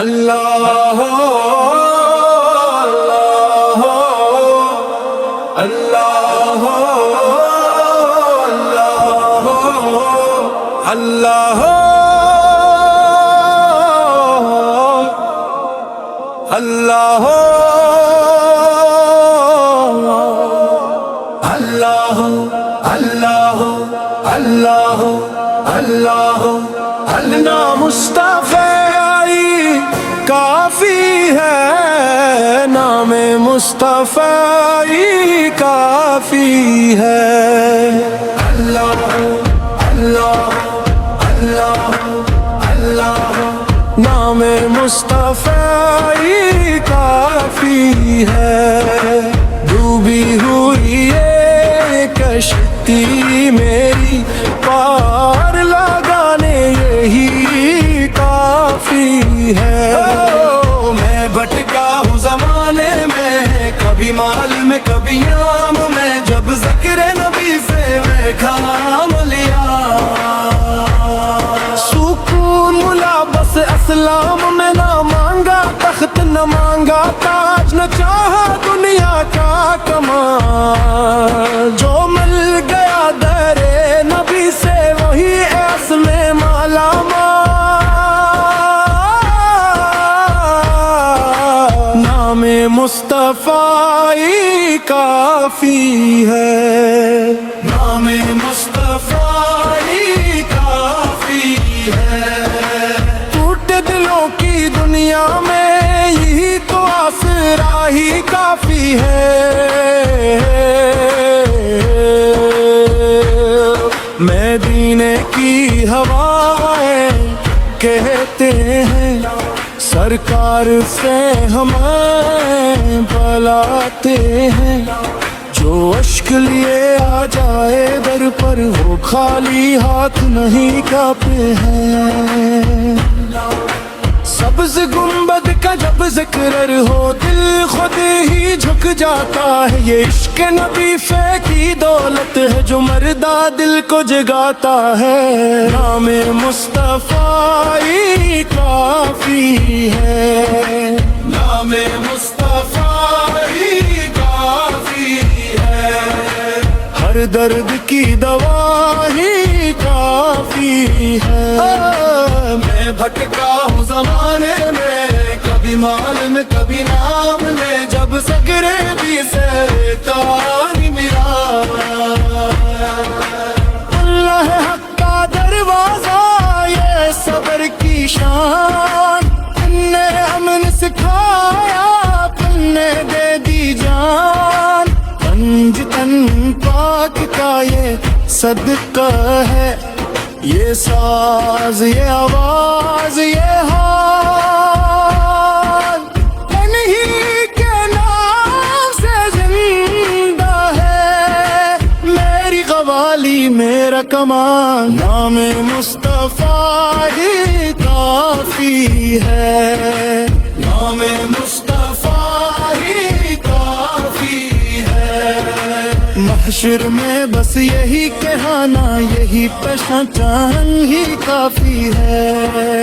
اللہ اللہ اللہ اللہ اللہ اللہ اللہ اللہ اللہ اللہ مصطفی کافی ہے، نام مصطفی کافی ہے۔ اللہ اللہ اللہ اللہ نام مصطفی کافی ہے۔ ڈوبی ہوئی یہ کشتی میری پار لگانے یہی کافی ہے۔ میں بھٹکا ہوں زمانے میں، کبھی مال میں کبھی نام میں، جب ذکر نبی سے میں کام لیا۔ سکون ملا بس اسلام میں، نہ مانگا تخت نہ مانگا تاج، نہ چاہا دنیا کا کمال۔ جو مل گیا در نبی سے وہی اصل میں مالا مال۔ نام مصطفی کافی ہے، نام مصطفی کافی ہے۔ ٹوٹے دلوں کی دنیا میں یہی تو آسرا ہی کافی ہے۔ مدینے کی ہوائیں کہتے ہیں سرکار سے ہمیں بلاتے ہیں۔ جو اشک لیے آ جائے در پر وہ خالی ہاتھ نہیں کانپتے ہیں۔ سبز گنبد کا جب ذکر ہو دل خود ہی جھک جاتا ہے۔ یہ عشق نبی کی دولت ہے جو مردہ دل کو جگاتا ہے۔ نام مصطفی کافی ہے، نام مصطفی کافی ہے۔ ہر درد کی دوا ہی کافی ہے۔ میں بھٹکا ہوں زمانے میں، کبھی مال میں کبھی نام میں، جب سگرے بھی سے تاری میرا۔ اللہ حق کا دروازہ یہ صبر کی شان، تم نے امن سکھایا تم نے دے دی جان۔ پنج تن پاک کا یہ صدقہ ہے، یہ ساز یہ آواز یہ حال، انہی کے نام سے زندہ ہے میری قوالی میرا کمال۔ نام مصطفی کافی ہے، نام مصطفی کافی ہے۔ محشر میں بس یہی کہانا، یہی پہچان ہی کافی ہے۔